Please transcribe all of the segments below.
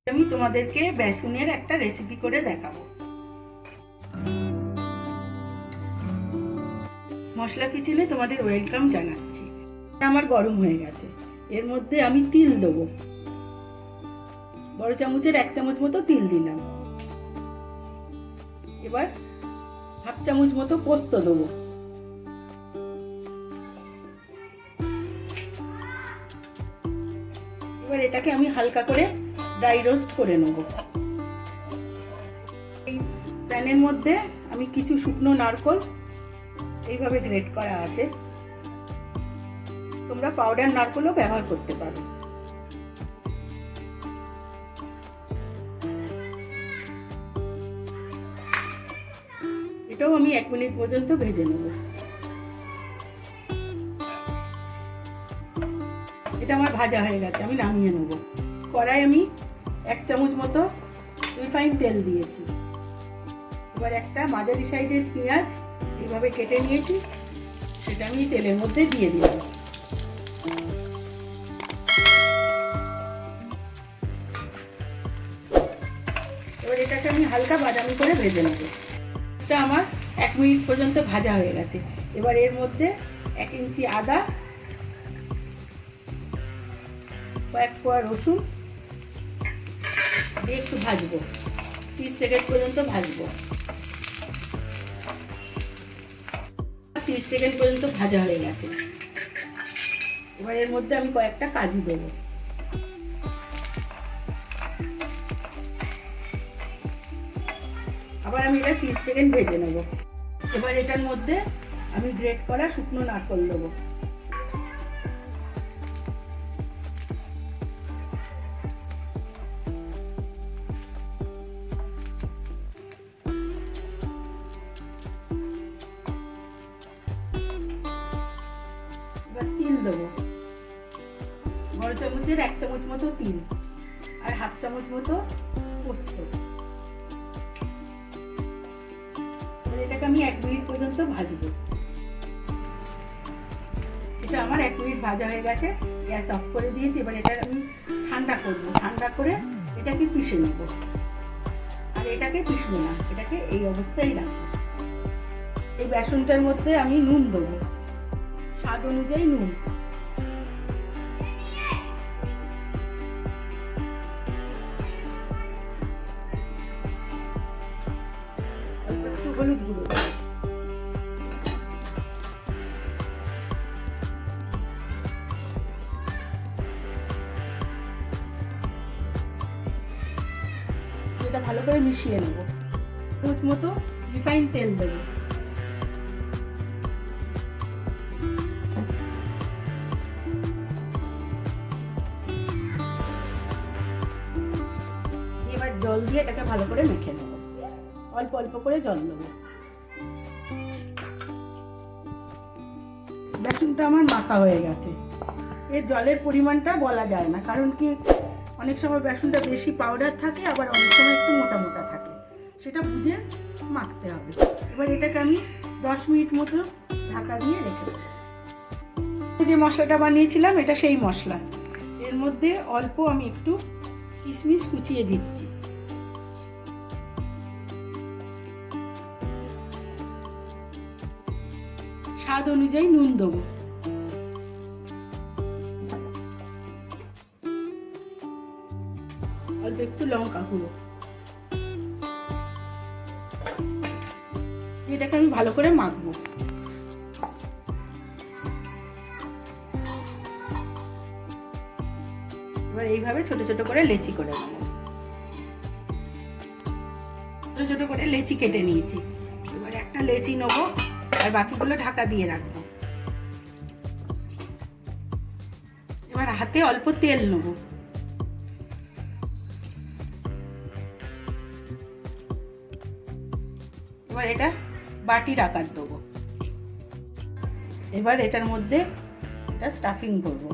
আমি তোমাদেরকে বেসনের একটা রেসিপি করে দেখাবো। মশলা কিচেনে তোমাদের ওয়েলকাম জানাচ্ছি। আমার গরম হয়ে গেছে, এর মধ্যে আমি তিল দেবো। বড় চামচের 1 চামচ মতো তিল দিলাম। এবার 1/2 চামচ মতো পোস্ত দেবো। এবার এটাকে আমি হালকা করে ড্রাই রোস্ট করে নেব। এই প্যানের মধ্যে আমি কিছু শুকনো নারকেল এইভাবে গ্রেট করা আছে, তোমরা পাউডার নারকেলও ব্যবহার করতে পারো। এটাও আমি 1 মিনিট পর্যন্ত ভেজে নেব। এটা আমার ভাজা হয়ে গেছে, আমি নামিয়ে নেব। কড়াই আমি 1 চামচ মতো রিফাইন তেল দিয়েছি। এবার একটা মাঝারি সাইজের পেঁয়াজ এইভাবে কেটে নিয়েছি, সেটা আমি তেলের মধ্যে দিয়ে দিলাম। এবার এটাকে আমি হালকা বাদামি করে ভেজে নেব। এটা আমার 1 মিনিট পর্যন্ত ভাজা হয়ে গেছে। এবার এর মধ্যে 1 ইঞ্চি আদা, কয়েক কোয়া রসুন দিয়ে একটু ভাজবো, 30 সেকেন্ড পর্যন্ত ভাজবো। 30 সেকেন্ড পর্যন্ত ভাজা হয়ে গেছে। এবার এর মধ্যে আমি কয়েকটা কাজু দেবো। আবার আমি এটা 30 সেকেন্ড ভেজে নেব। এবার এটার মধ্যে আমি গ্রেট করা শুকনো নারকেল দেবো। এবার তিল দেবো, বড় চামচের 1 চামচ মতো তিল আর 1/2 চামচ মতো পোস্ত। এটাকে আমি 1 মিনিট পর্যন্ত ভাজবো। এটা আমার 1 মিনিট ভাজা হয়ে গেছে, গ্যাস অফ করে দিয়েছি। এবার এটা আমি ঠান্ডা করবো, ঠান্ডা করে এটাকে পিষে নেব। আর এটাকে পিষবো না, এটাকে এই অবস্থায় রাখবো। এই বেসনটার মধ্যে আমি নুন দেবো, স্বাদ অনুযায়ী নুন। একটু হলুদ গুঁড়ো দেবো। এটা ভালো করে মিশিয়ে নেব। চামচ মতো রিফাইন তেল দেবো। এবার জল দিয়ে এটাকে ভালো করে মেখে নেব। অল্প অল্প করে জল দেবো। বেসনটা আমার মাখা হয়ে গেছে। এর জলের পরিমাণটা বলা যায় না, কারণ কি অনেক সময় বেসনটা বেশি পাউডার থাকে, আবার অনেক সময় একটু মোটা মোটা থাকে, সেটা বুঝে মাখতে হবে। এবার এটাকে আমি 10 মিনিট মতো ঢাকা দিয়ে রেখে দেবো। যে মশলাটা বানিয়েছিলাম এটা সেই মশলা। এর মধ্যে অল্প আমি একটু কিশমিশ কুচিয়ে দিচ্ছি। স্বাদ অনুযায়ী নুন দেবো। অল্প একটু লঙ্কা গুঁড়ো। এটাকে আমি ভালো করে মাখবো। এবার এইভাবে ছোট ছোট করে লেচি করে নেব। ছোট ছোট করে লেচি কেটে নিয়েছি। এবার একটা লেচি নেবো আর বাকিগুলো ঢাকা দিয়ে রাখবো। এবার হাতে অল্প তেল নেবো। এবার এটা বাটির আকার দেবো। এবার এটার মধ্যে এটা স্টাফিং করবো।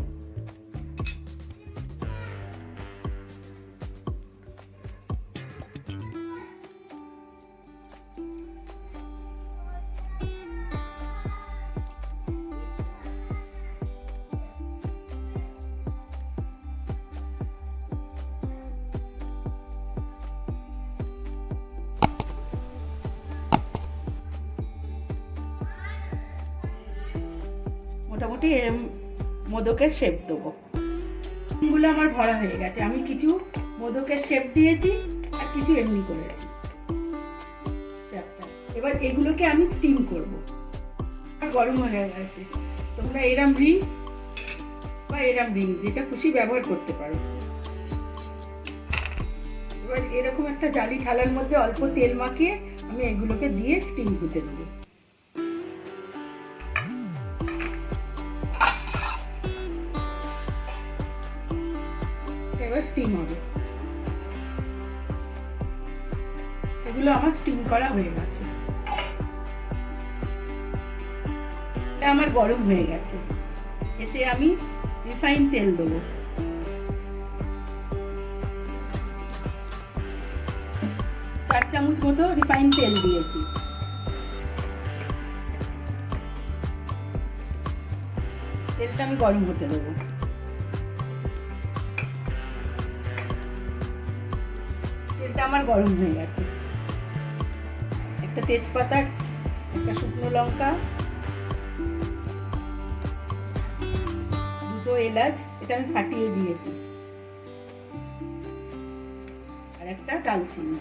মোটামুটি এরম মোদকের শেপ দেবো। এগুলো আমার ভরা হয়ে গেছে, আমি কিছু মোদকের শেপ দিয়েছি আর কিছু এমনি করেছি। এবার এগুলোকে আমি স্টিম করব। গরম হয়ে গেছে, তোমরা এরম রিং বা এরম রিং যেটা খুশি ব্যবহার করতে পারো। এবার এরকম একটা জালি থালার মধ্যে অল্প তেল মাখিয়ে আমি এগুলোকে দিয়ে স্টিম হতে দেবো। এবার স্টিম হবে। এগুলো আমার স্টিম করা হয়ে গেছে। এটা আমার গরম হয়ে গেছে, এতে আমি রিফাইন তেল দেবো। 4 চামচ মতো রিফাইন তেল দিয়েছি। তেলটা আমি গরম হতে দেবো। তেলটা আমার গরম হয়ে গেছে। একটা তেজপাতা, একটা শুকনো লঙ্কা, 2 এলাচ, এটা আমি ফাটিয়ে দিয়েছি, আর একটা দারচিনি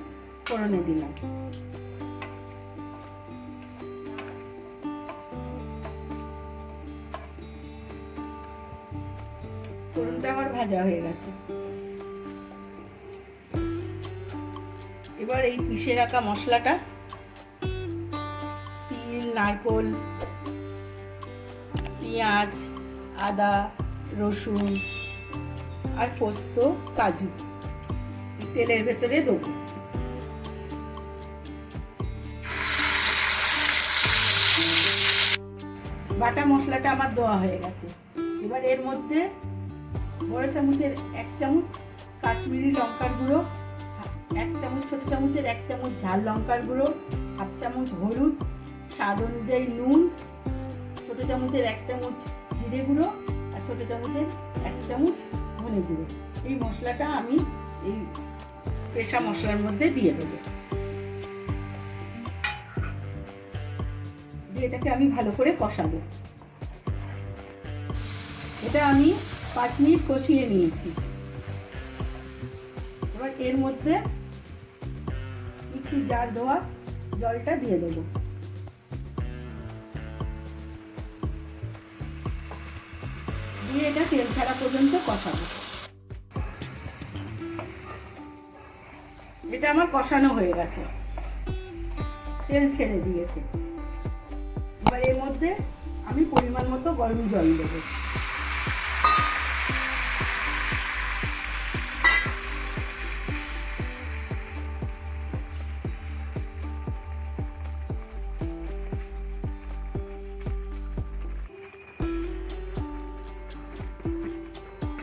ফোড়নে দিলাম। ফোড়নটা আমার ভাজা হয়ে গেছে। এবার এই পিষে রাখা মশলাটা, তিল, নারকোল, পেঁয়াজ, আদা, রসুন আর পোস্ত, কাজু তেলের ভেতরে দেবো। বাটা মশলাটা আমার দেওয়া হয়ে গেছে। এবার এর মধ্যে বড় চামচের 1 চামচ কাশ্মীরি লঙ্কার গুঁড়ো, 1 চামচ ছোট চামচের 1 চামচ ঝাল লঙ্কার গুঁড়ো, 1/2 চামচ হলুদ, স্বাদ অনুযায়ী নুন, ছোট চামচের 1 চামচ জিরে গুঁড়ো আর ছোট চামচের 1 চামচ ধনে গুঁড়ো। এই মশলাটা আমি এই পেশা মশলার মধ্যে দিয়ে দেবো। এটাকে আমি ভালো করে কষাবো। এটা আমি 5 মিনিট কষিয়ে নিয়েছি। এবার এর মধ্যে মিক্সির জার ধোয়া জলটা দিয়ে দেবো। দিয়ে এটা তেল ছাড়া পর্যন্ত কষাবো। এটা আমার কষানো হয়ে গেছে, তেল ছেড়ে দিয়েছে। এবার এর মধ্যে আমি পরিমাণ মতো গরম জল দেবো।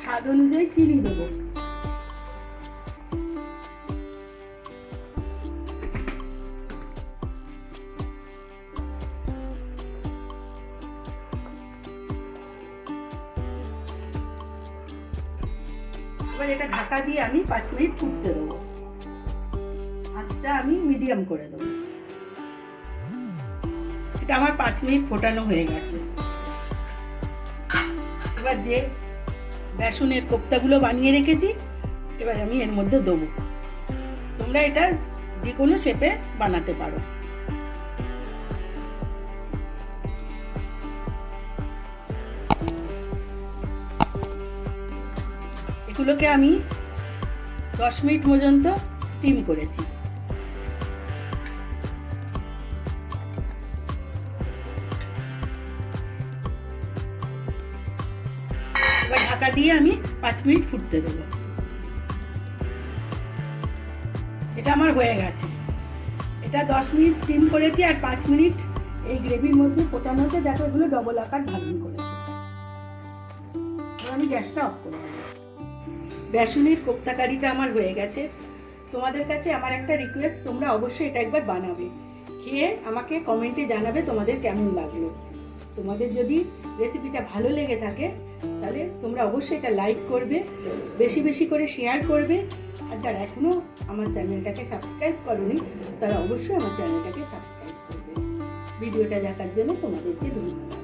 স্বাদ অনুযায়ী চিনি দেবো। এবার এটা ঢাকা দিয়ে আমি 5 মিনিট ফুটতে দেবো। আঁচটা আমি মিডিয়াম করে দেবো। এটা আমার 5 মিনিট ফোটানো হয়ে গেছে। এবার যে বেসনের কোপ্তাগুলো বানিয়ে রেখেছি এবার আমি এর মধ্যে দেবো। তোমরা এটা যে কোনো শেপে বানাতে পারো। এগুলোকে আমি 10 মিনিট পর্যন্ত স্টিম করেছি। এবার ঢাকা দিয়ে আমি 5 মিনিট ফুটতে দেবো। এটা আমার হয়ে গেছে। এটা 10 মিনিট স্টিম করেছি আর 5 মিনিট এই গ্রেভির মধ্যে ফোটানোতে দেখো এগুলো ডবল আকার ভাজি করেছি। আমি গ্যাসটা অফ করে দেবো। বেসনের কোপ্তা কারিটা আমার হয়ে গেছে। তোমাদের কাছে আমার একটা রিকোয়েস্ট, তোমরা অবশ্যই এটা একবার বানাবে, খেয়ে আমাকে কমেন্টে জানাবে তোমাদের কেমন লাগলো। তোমাদের যদি রেসিপিটা ভালো লেগে থাকে তাহলে তোমরা অবশ্যই এটা লাইক করবে, বেশি বেশি করে শেয়ার করবে। আর যারা এখনও আমার চ্যানেলটাকে সাবস্ক্রাইব করোনি তারা অবশ্যই আমার চ্যানেলটাকে সাবস্ক্রাইব করবে। ভিডিওটা দেখার জন্য তোমাদেরকে ধন্যবাদ।